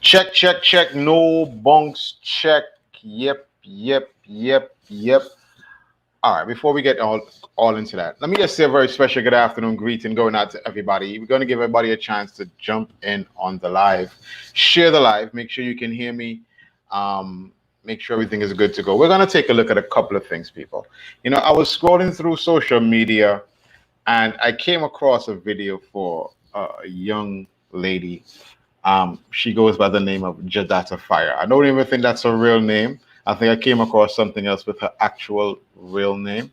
Check, check, check. No bunks. Check. Yep, yep, yep, yep. All right. Before we get all into that, let me just say a very special good afternoon greeting going out to everybody. We're going to give everybody a chance to jump in on the live, share the live. Make sure you can hear me. Um, Make sure everything is good to go. We're going to take a look at a couple of things, people. I was scrolling through social media and I came across a video for a young lady. She goes by the name of Jahdatta Farrell. I don't even think that's her real name. I think I came across something else with her actual real name.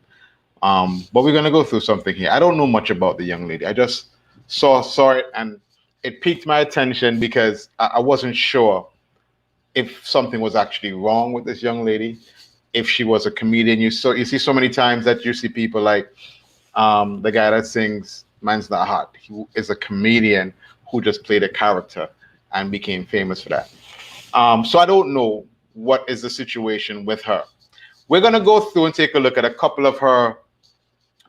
But we're gonna go through something here. I don't know much about the young lady. I just saw it and it piqued my attention because I wasn't sure if something was actually wrong with this young lady. If she was a comedian, you see so many times that you see people like the guy that sings "Man's Not Hot." He is a comedian who just played a character and became famous for that. So I don't know what is the situation with her. We're gonna go through and take a look at a couple of her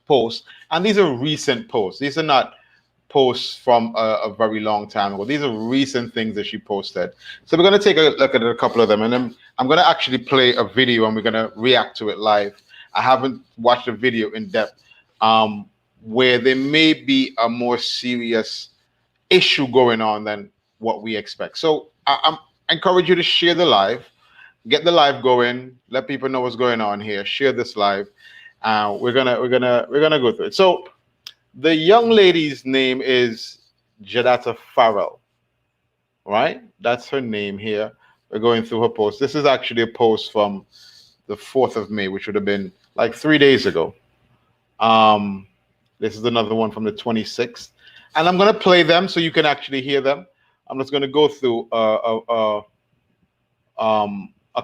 posts, and these are recent posts. These are not posts from a very long time ago. These are recent things that she posted. So we're gonna take a look at a couple of them, and then I'm gonna actually play a video, and we're gonna react to it live. I haven't watched the video in depth, where there may be a more serious issue going on than what we expect. So I encourage you to share the live, get the live going, let people know what's going on here. Share this live. We're gonna go through it. So the young lady's name is Jahdatta Farrell, right? That's her name here. We're going through her post. This is actually a post from the 4th of May, which would have been like 3 days ago. Um, this is another one from the 26th. And I'm going to play them so you can actually hear them. I'm just going to go through a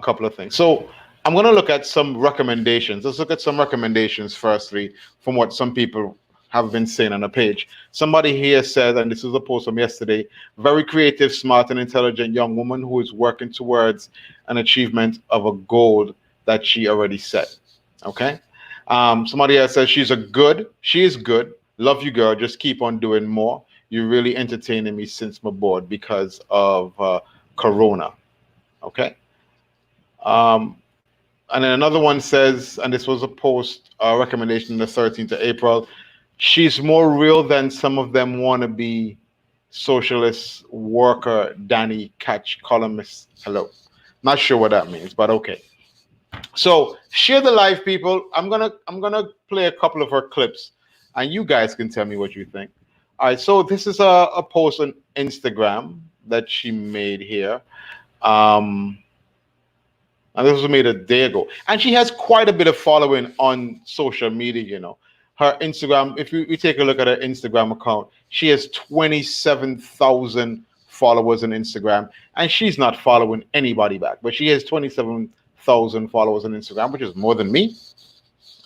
couple of things. So I'm going to look at some recommendations. Let's look at some recommendations firstly from what some people have been saying on the page. Somebody here said, and this is a post from yesterday, very creative, smart, and intelligent young woman who is working towards an achievement of a goal that she already set. Okay. Somebody else says she is good. Love you, girl. Just keep on doing more. You're really entertaining me since my board because of Corona. Okay. Um, and then another one says, and this was a post recommendation the 13th of April. She's more real than some of them want to be. Socialist worker Danny Catch columnist. Hello. Not sure what that means, but okay. So share the live, people. I'm gonna play a couple of her clips, and you guys can tell me what you think. All right. So this is a post on Instagram that she made here. Um, and this was made a day ago. And she has quite a bit of following on social media. Her Instagram, if you take a look at her Instagram account, she has 27,000 followers on Instagram. And she's not following anybody back, but she has 27,000 followers on Instagram, which is more than me.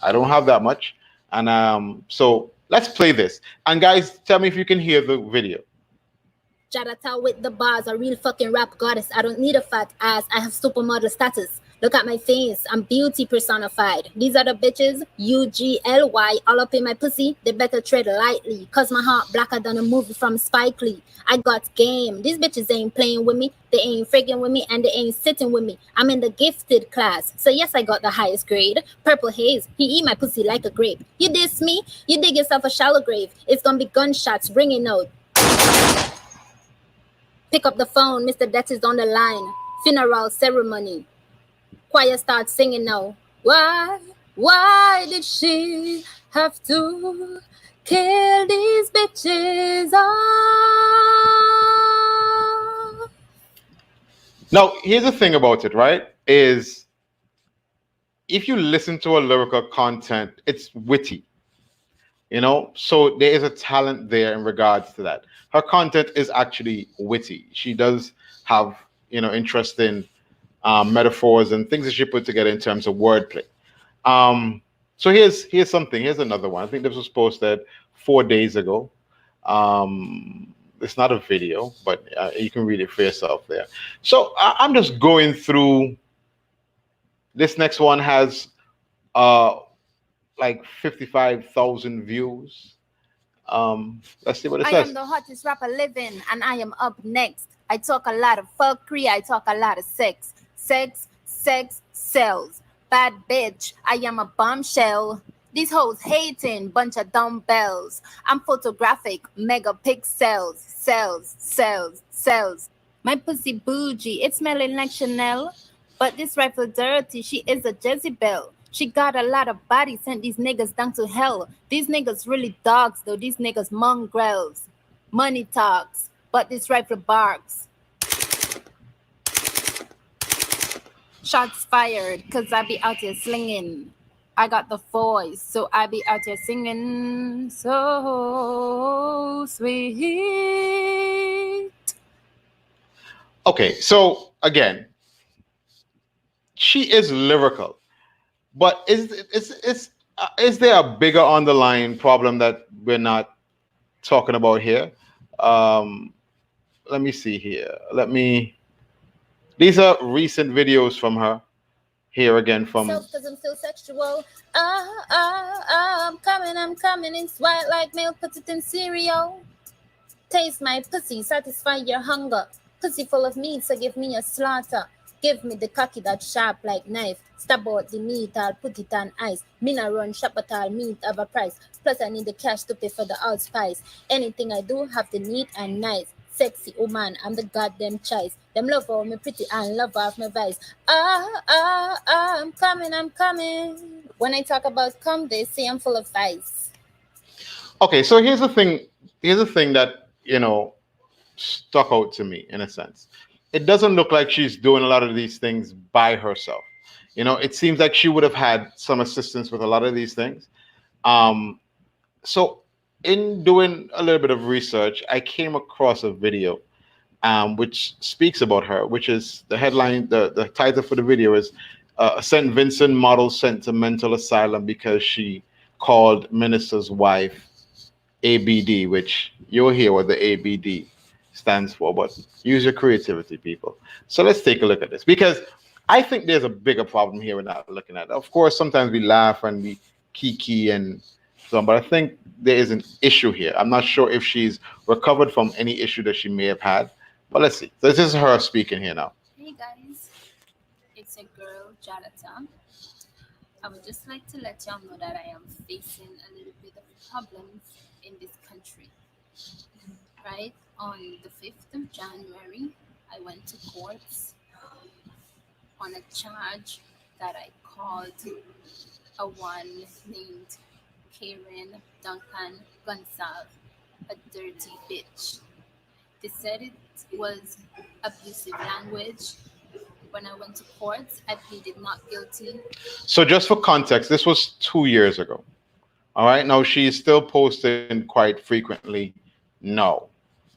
I don't have that much. And so let's play this. And guys, tell me if you can hear the video. Jahdatta with the bars, a real fucking rap goddess. I don't need a fat ass, I have supermodel status. Look at my face, I'm beauty personified. These are the bitches, UGLY, all up in my pussy. They better tread lightly, cause my heart blacker than a movie from Spike Lee. I got game, these bitches ain't playing with me. They ain't friggin' with me and they ain't sitting with me. I'm in the gifted class, so yes, I got the highest grade. Purple haze, he eat my pussy like a grape. You diss me, you dig yourself a shallow grave. It's gonna be gunshots ringing out. Pick up the phone, Mr. Death is on the line. Funeral ceremony. Choir starts singing now. Why did she have to kill these bitches off? Now, here's the thing about it, right? Is if you listen to a lyrical content, it's witty. So there is a talent there in regards to that. Her content is actually witty. She does have interesting metaphors and things that she put together in terms of wordplay. So here's something. Here's another one. I think this was posted 4 days ago. It's not a video, but you can read it for yourself there. So I'm just going through. This next one has like 55,000 views. Let's see what it says. I am the hottest rapper living, and I am up next. I talk a lot of fuckery, I talk a lot of sex. Sex sells. Bad bitch, I am a bombshell. These hoes hating, bunch of dumbbells. I'm photographic, megapixels. Sells. My pussy bougie, it's smelling like Chanel. But this rifle dirty, she is a Jezebel. She got a lot of body, sent these niggas down to hell. These niggas really dogs though, these niggas mongrels. Money talks, but this rifle barks. Shots fired, cause I be out here slinging. I got the voice, so I be out here singing so sweet. Okay, so again, she is lyrical, but is there a bigger underlying problem that we're not talking about here? Um, Let me see here. These are recent videos from her. Here again from. Cause I'm still sexual. I'm coming. It's white like milk, put it in cereal. Taste my pussy, satisfy your hunger. Pussy full of meat, so give me a slaughter. Give me the cocky that's sharp like knife. Stab out the meat, I'll put it on ice. Me not run shop, but I'll meat have a price. Plus I need the cash to pay for the allspice. Anything I do have the neat and nice. Sexy woman, I'm the goddamn choice. Them love for me pretty and love off my vice. I'm coming. When I talk about come, they say I'm full of vice. Okay, so here's the thing. Here's the thing that stuck out to me in a sense. It doesn't look like she's doing a lot of these things by herself. It seems like she would have had some assistance with a lot of these things. So in doing a little bit of research, I came across a video which speaks about her, which is the headline, the title for the video is St. Vincent model sent to mental asylum because she called minister's wife ABD, which you'll hear what the ABD stands for, but use your creativity, people. So let's take a look at this, because I think there's a bigger problem here we're not looking at. Of course, sometimes we laugh and we kiki and so on, but I think there is an issue here. I'm not sure if she's recovered from any issue that she may have had, but let's see. This is her speaking here now. Hey guys, it's a girl, Jahdatta. I would just like to let y'all know that I am facing a little bit of problems in this country. Right? On the 5th of January, I went to courts on a charge that I called a one named Karen Duncan Gonsalves a dirty bitch. They said it was abusive language. When I went to court, I pleaded not guilty. So just for context, this was 2 years ago. All right. Now she's still posting quite frequently. No.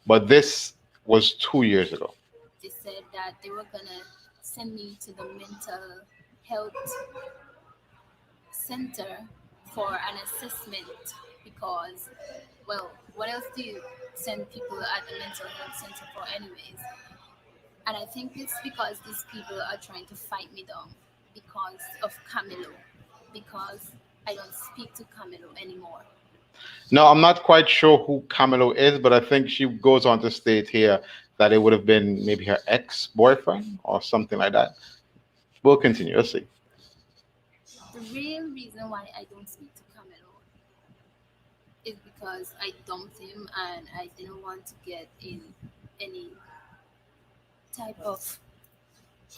But this was 2 years ago. They said that they were gonna send me to the mental health center for an assessment because, well, what else do you send people at the mental health center for anyways? And I think it's because these people are trying to fight me down because of Camilo, because I don't speak to Camilo anymore. No, I'm not quite sure who Camilo is, but I think she goes on to state here that it would have been maybe her ex-boyfriend or something like that. We'll continue. Let's see. The real reason why I don't speak to Camilo is because I dumped him and I didn't want to get in any type of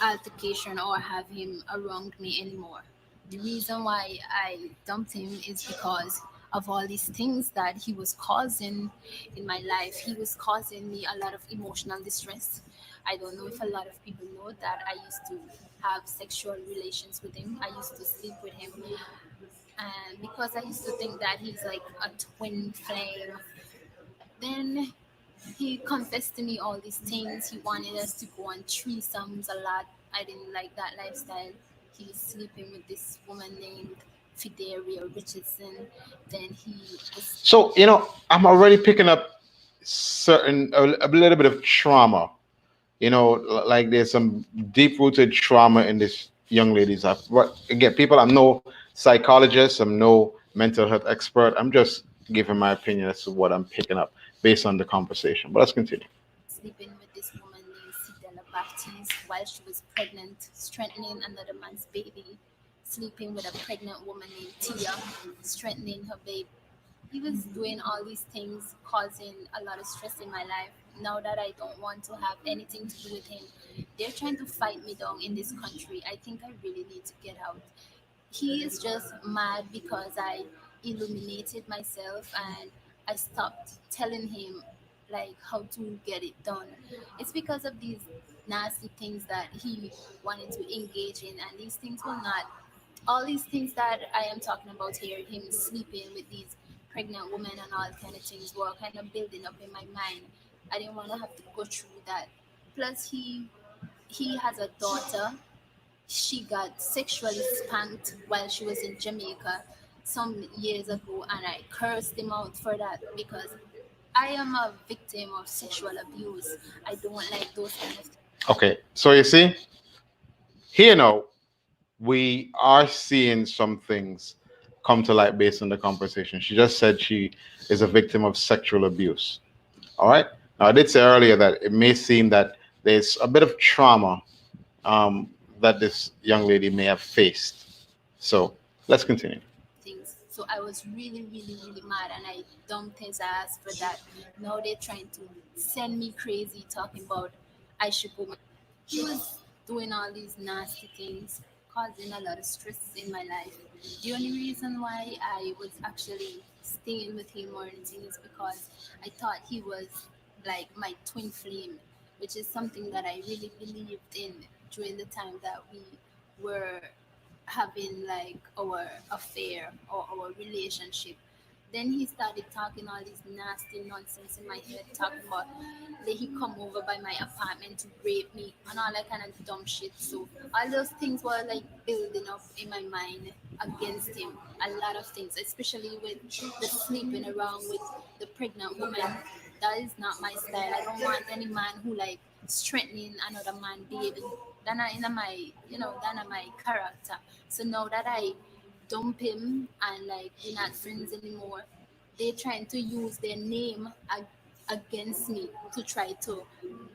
altercation or have him around me anymore. The reason why I dumped him is because of all these things that he was causing in my life. He was causing me a lot of emotional distress. I don't know if a lot of people know that I used to have sexual relations with him. I used to sleep with him. And because I used to think that he's like a twin flame, then he confessed to me all these things. He wanted us to go on threesomes a lot. I didn't like that lifestyle. He's sleeping with this woman named Fidelia Richardson. Then he was. So, I'm already picking up a little bit of trauma. Like there's some deep rooted trauma in this young lady's life. But again, people, I'm no psychologist, I'm no mental health expert. I'm just giving my opinion as to what I'm picking up based on the conversation. But let's continue. Sleeping with this woman parties while she was pregnant, strengthening another man's baby, sleeping with a pregnant woman named Tia, strengthening her baby. He was doing all these things, causing a lot of stress in my life. Now that I don't want to have anything to do with him, they're trying to fight me down in this country. I think I really need to get out. He is just mad because I illuminated myself and I stopped telling him like how to get it done. It's because of these nasty things that he wanted to engage in, and these things will not, all these things that I am talking about here, him sleeping with these pregnant women and all kind of things, were kind of building up in my mind. I didn't want to have to go through that. Plus, he has a daughter. She got sexually spanked while she was in Jamaica some years ago, and I cursed him out for that because I am a victim of sexual abuse. I don't like those kind of things. Okay, so you see, here now we are seeing some things come to light based on the conversation. She just said she is a victim of sexual abuse. All right. Now, I did say earlier that it may seem that there's a bit of trauma that this young lady may have faced. So let's continue. Things. So I was really, really, really mad, and I dumped his ass for that. Now they're trying to send me crazy, talking about I should go. He was doing all these nasty things, causing a lot of stress in my life. The only reason why I was actually staying with him or anything is because I thought he was like my twin flame, which is something that I really believed in during the time that we were having like our affair or our relationship. Then he started talking all this nasty nonsense in my head, talking about that he come over by my apartment to rape me and all that kind of dumb shit. So all those things were like building up in my mind against him. A lot of things, especially with the sleeping around with the pregnant woman. That is not my style. I don't want any man who like strengthening another man baby. That not in my, that not my character. So now that I dump him and like we're not friends anymore, they're trying to use their name against me to try to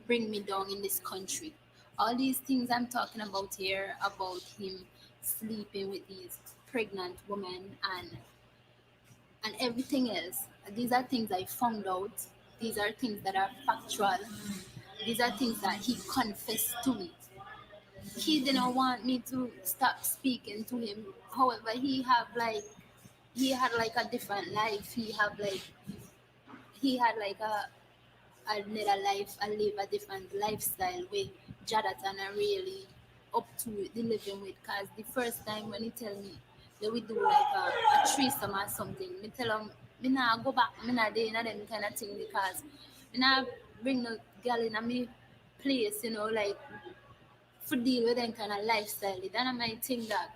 bring me down in this country. All these things I'm talking about here about him sleeping with these pregnant women and everything else. These are things I found out. These are things that are factual. These are things that he confessed to me. He didn't want me to stop speaking to him. However, he had like a different life. He had like another life. I live a different lifestyle with Jahdatta and I really up to the living with. Cause the first time when he tell me that we do like a threesome or something, me tell him me nah go back, me nah day in them kind of thing because me nah bring no girl in a me place, like for deal with them kind of lifestyle. Then I might think that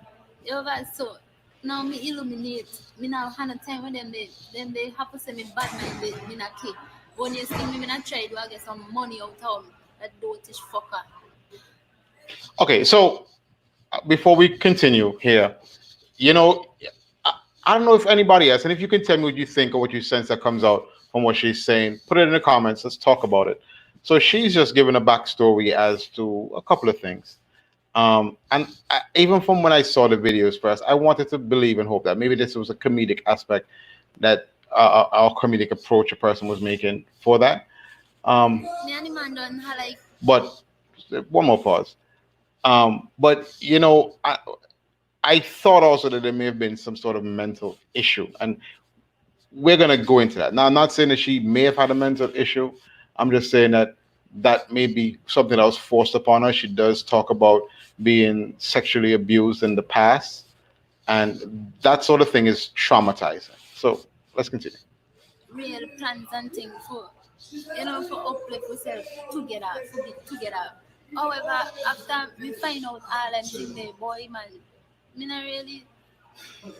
over so now me illuminate. Me now hand a time when them they have to say me bad mind me not kick. When you see me not try to get some money out of that dotish fucker. Okay, so before we continue here, you know, I, I don't know if anybody else, and if you can tell me what you think or what you sense that comes out from what she's saying, put it in the comments. Let's talk about it. So she's just giving a backstory as to a couple of things. And even from when I saw the videos first, I wanted to believe and hope that maybe this was a comedic aspect that our comedic approach a person was making for that. Um, Me and the man done like but one more pause. But I thought also that there may have been some sort of mental issue, and we're gonna go into that. Now, I'm not saying that she may have had a mental issue. I'm just saying that that may be something that was forced upon her. She does talk about being sexually abused in the past, and that sort of thing is traumatizing. So let's continue. real plans and things for uplift yourself together, for be together. However, after we find out all them thing there, boy man, me not really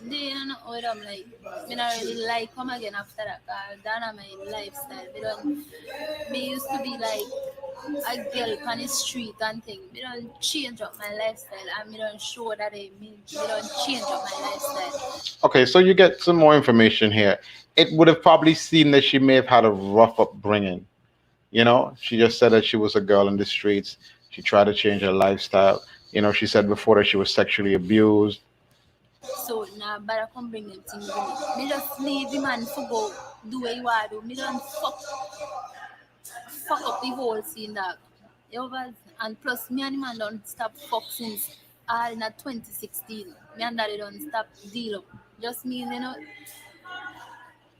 they don't know what I'm like. Me not really like come again after that cause that not my lifestyle. Me used to be like a girl on the street and thing. Me don't change up my lifestyle and me don't show that me don't change up my lifestyle. Okay, so you get some more information here. It would have probably seemed that she may have had a rough upbringing. She just said that she was a girl in the streets. She tried to change her lifestyle. You know, she said before that she was sexually abused. So now better come bring them things with me. Me just leave the man for go do what you want to do. Me don't fuck up the whole scene dog. You know, and plus me and the man don't stop fuck since all in a 2016. Me and daddy don't stop deal up. Just mean you know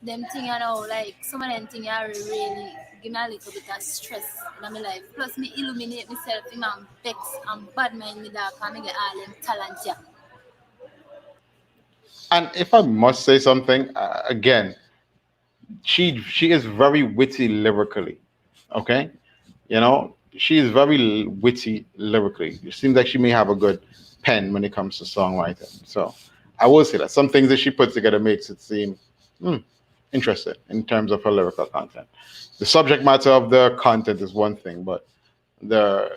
them thing you know like some of them thing are really give me a little bit of stress in my life. Plus me illuminate myself in my vex and bad mind me dog and me get all them talent yeah. And if I must say something, again, she is very witty lyrically. Okay, you know, she is very witty lyrically. It seems like she may have a good pen when it comes to songwriting. So I will say that some things that she puts together makes it seem hmm, interesting in terms of her lyrical content. The subject matter of the content is one thing, but the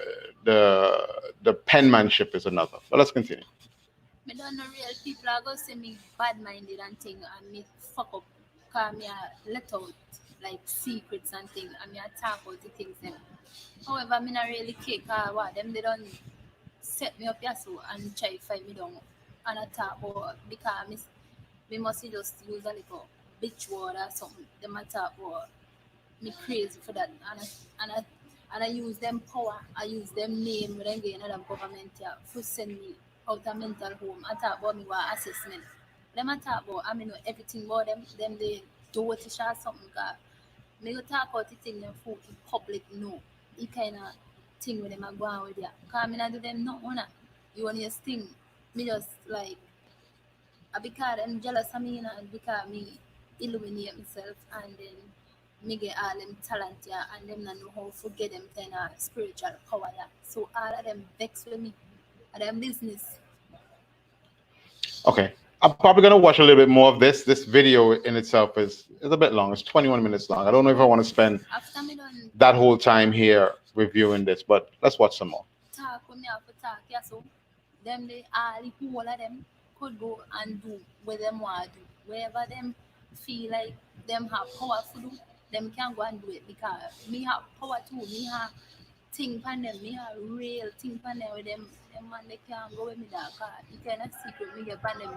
the the penmanship is another. But let's continue. Me don't know real people are gonna say me bad minded and thing and me fuck up cause me a let out like secrets and thing and me a talk about the things them. However, me not really care cause what them they don't set me up here so and try to fight me down and I talk about because me must just use a little bitch word or something. Them a talk about me crazy for that and I and I use them power, I use them name when I get another government here to send me out of mental home. I talk about me what assessment. Them I talk about I mean know everything about them they do it to share something cause me go talk about the thing them for in public no. It kinda thing with them I go on with ya. Cause me not do them no honor. You want your thing. Me just like because I'm jealous of me, you know, and because me illuminate myself and then me get all them talent yeah, and them not know how to get them kind of spiritual power yeah. So all of them vex with me, and them business. Okay. I'm probably gonna watch a little bit more of this. This video in itself is a bit long. It's 21 minutes long. I don't know if I want to spend After me done that whole time here reviewing this, but let's watch some more. talk when me have to talk, yeah, so them they all the whole of them could go and do what them want to do. Wherever them feel like them have power to do, them can go and do it because me have power too. Me have thing pan them, me have real thing pan them with them man they can't go with me that car. You cannot secret me get pan them.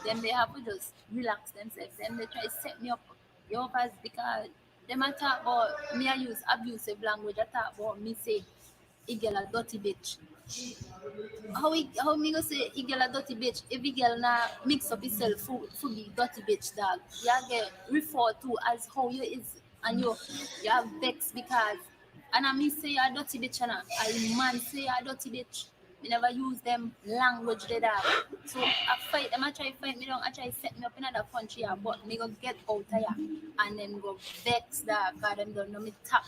Them they have to just relax themselves. Them they try to set me up. Your because them I talk about me I use abusive language. I talk about me say he girl a dirty bitch. How me go say he girl a dirty bitch if the girl na mix up himself for be dirty bitch dog. You get referred to as how you is and you have vex because and I me say you a dirty bitch and a man say you a dirty bitch. Me never use them language they dog. So I fight them I try to fight me down, I try to set me up in another country here, but me go get out of here and then go vex dog because them don't know me tap.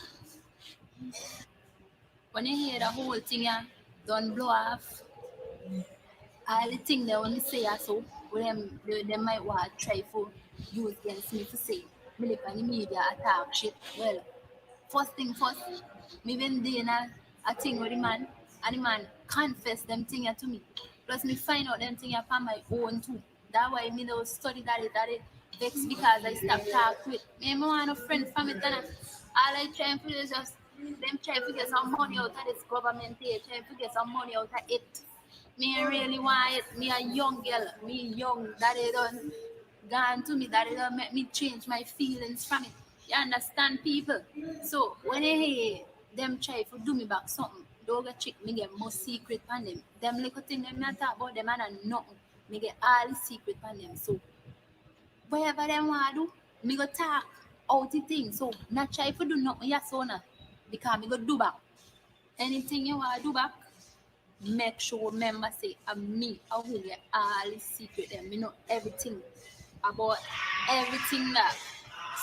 When you hear the whole thing yeah, don't blow off. All the thing they only say so with them might want to try for use against me to say me look on the media attack shit. Well, first thing first, me been doing a thing with the man and the man confess them thing to me. Plus me find out them thing upon my own too. That why me don't study that it vex because I stop talk with me. I want a friend from it and all I try to do is just them try to get some money out of this government here, try to get some money out of it. Me really want it. Me a young girl. Me young. Daddy done gone to me. Daddy done make me change my feelings from it. You understand, people? So when I hear them try to do me back something, don't get trick. Me get more secret on them. Them little thing them me a talk about them and nothing. Me get all the secret on them. So whatever them want to do, me go talk out the thing. So not try to do nothing. Yes, so now because me go do back. Anything you want to do back, make sure remember say I'm me. I will get all the secret them. Me know everything about everything that.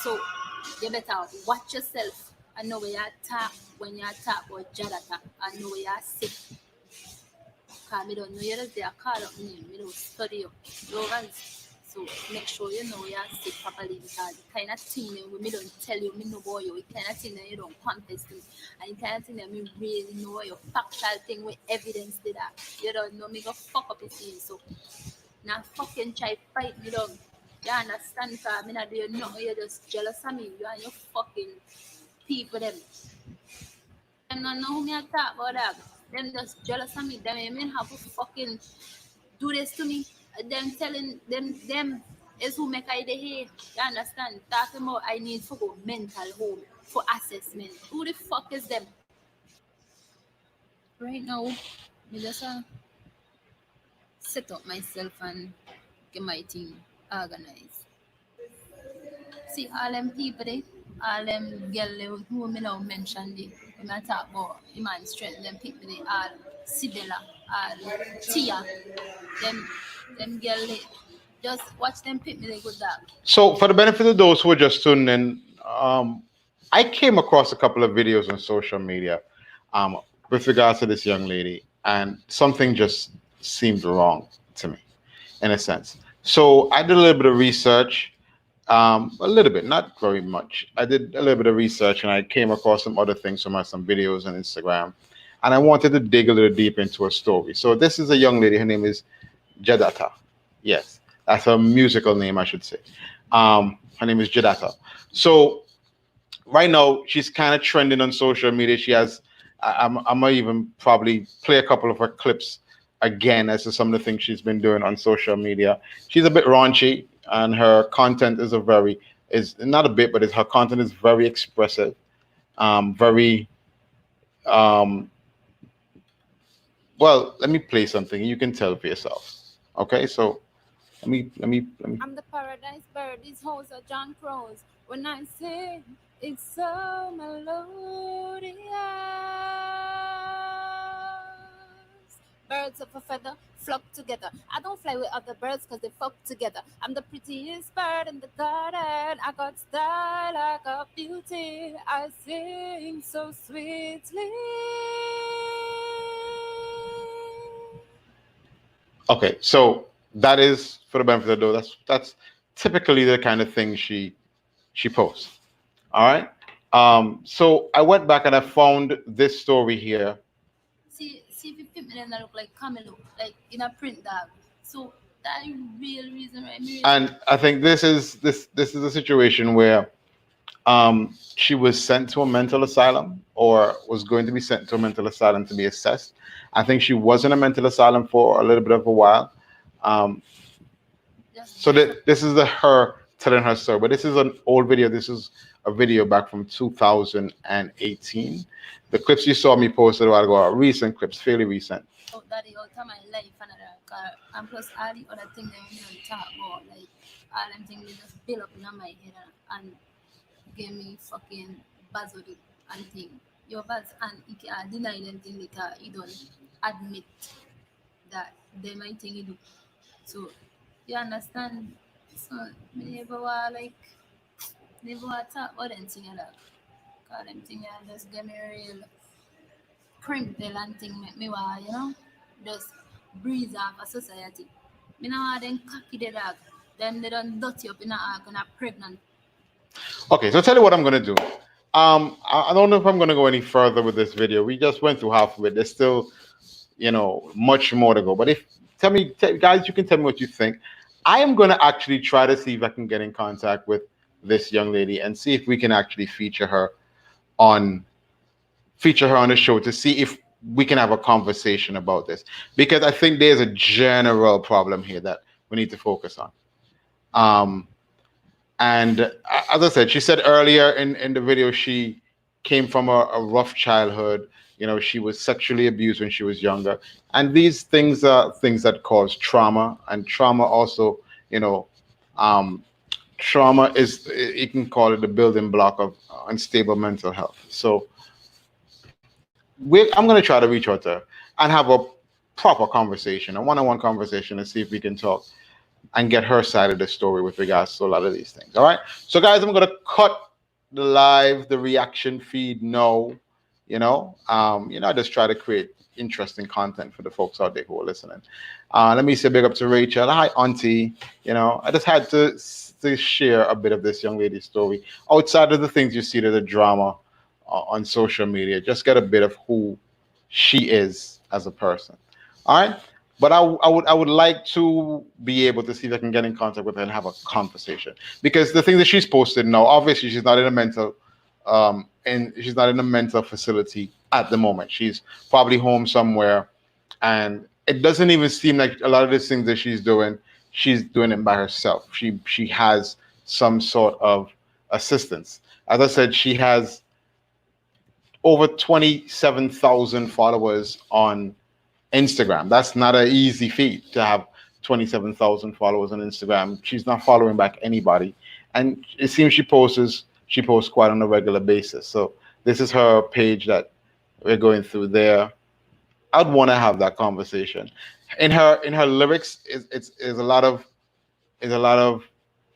So you better watch yourself and know where you talk when you talk about Jahdatta and know where you sick. Cause me don't know you just there call up me. Me don't study you. You so make sure you know you're sick properly because the kind of thing that me don't tell you, me know about you, the kind of thing that you don't contest me, and the kind of thing that me really know your factual thing with evidence to that. You don't know me go fuck up your thing, so now fucking try fight me down. You understand? Cause me not do you nothing, you're just jealous of me, you and your fucking people them. Them don't know who me I talk about that. them just jealous of me. Them even have to fucking do this to me. Them telling them is who make I the here. You understand? Talking about I need to go mental home for assessment. Who the fuck is them? Right now, me just set up myself and get my team organized. See all them people there, all them girl who me now mention there. When I talk about human strength, them people there, all Sibella, all Tia, them girl there. Just watch them pick me they good dog. So, for the benefit of those who are just tuning in, I came across a couple of videos on social media um, with regards to this young lady, and something just seemed wrong to me, in a sense. So, I did a little bit of research, a little bit, not very much. I did a little bit of research, and I came across some other things from some videos on Instagram, and I wanted to dig a little deep into a story. So, this is a young lady. Her name is Jahdatta. Yes, that's her musical name, I should say. Her name is Jahdatta. So right now, she's kind of trending on social media. She has, I might even probably play a couple of her clips again as to some of the things she's been doing on social media. She's a bit raunchy, and her content is is not a bit, but her content is very expressive, very, um, well, let me play something. You can tell for yourself. Okay, so let me. I'm the paradise bird. These hoes are John Crows. When I sing, it's so melodious. Birds of a feather flock together. I don't fly with other birds because they fuck together. I'm the prettiest bird in the garden. I got style, I got beauty. I sing so sweetly. Okay, so that is for the benefit of those. That's typically the kind of thing she posts. All right. So I went back and I found this story here. See if you fit me then I look like Camilo, like in a print dog. So that is real reason right me. And I think this is a situation where she was sent to a mental asylum, or was going to be sent to a mental asylum to be assessed. I think she was in a mental asylum for a little bit of a while. Um, so that this is her telling her story, but this is an old video. This is a video back from 2018. The clips you saw me posted a while ago are recent clips, fairly recent. Oh, that is all time my life and plus all the other things that we don't talk about, like all them things they just build up in my head and give me fucking buzzword and thing. Your buzz and you can deny them thing because you don't admit that they might think you do. So you understand? So me never like never talk about them thing like cause them thing just give me real crinkle and thing make me just breeze off a society. Me now want them cocky the dog. Then they don't dirty up in a ark and are pregnant. Okay, so tell you what I'm gonna do. I don't know if I'm gonna go any further with this video. We just went through half of it. There's still, much more to go. But if guys, you can tell me what you think. I am gonna actually try to see if I can get in contact with this young lady and see if we can actually on feature her on the show to see if we can have a conversation about this, because I think there's a general problem here that we need to focus on. And as I said, she said earlier in the video, she came from a rough childhood. She was sexually abused when she was younger. And these things are things that cause trauma. And trauma also, trauma is, you can call it the building block of unstable mental health. So I'm going to try to reach out to her and have a proper conversation, a one-on-one conversation, and see if we can talk and get her side of the story with regards to a lot of these things. All right. So guys, I'm gonna cut the reaction feed now. I just try to create interesting content for the folks out there who are listening. Let me say big up to Rachel. Hi, Auntie. I just had to share a bit of this young lady's story outside of the things you see to the drama on social media. Just get a bit of who she is as a person. All right. But I would like to be able to see if I can get in contact with her and have a conversation, because the thing that she's posted now, obviously she's not in a mental and she's not in a mental facility at the moment. She's probably home somewhere, and it doesn't even seem like a lot of these things that she's doing it by herself. She has some sort of assistance. As I said, she has over 27,000 followers on Instagram. That's not an easy feat to have 27,000 followers on Instagram. She's not following back anybody, and it seems she posts quite on a regular basis. So this is her page that we're going through there. I'd want to have that conversation. In her lyrics is a lot of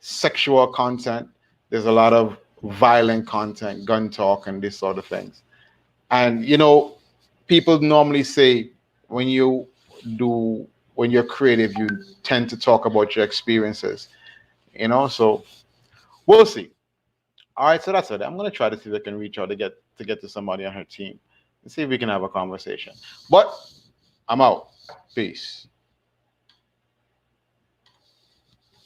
sexual content. There's a lot of violent content, gun talk, and this sort of things. And people normally say when you do when you're creative, you tend to talk about your experiences. So we'll see. All right, so that's it. I'm gonna try to see if I can reach out to get to somebody on her team and see if we can have a conversation. But I'm out. Peace.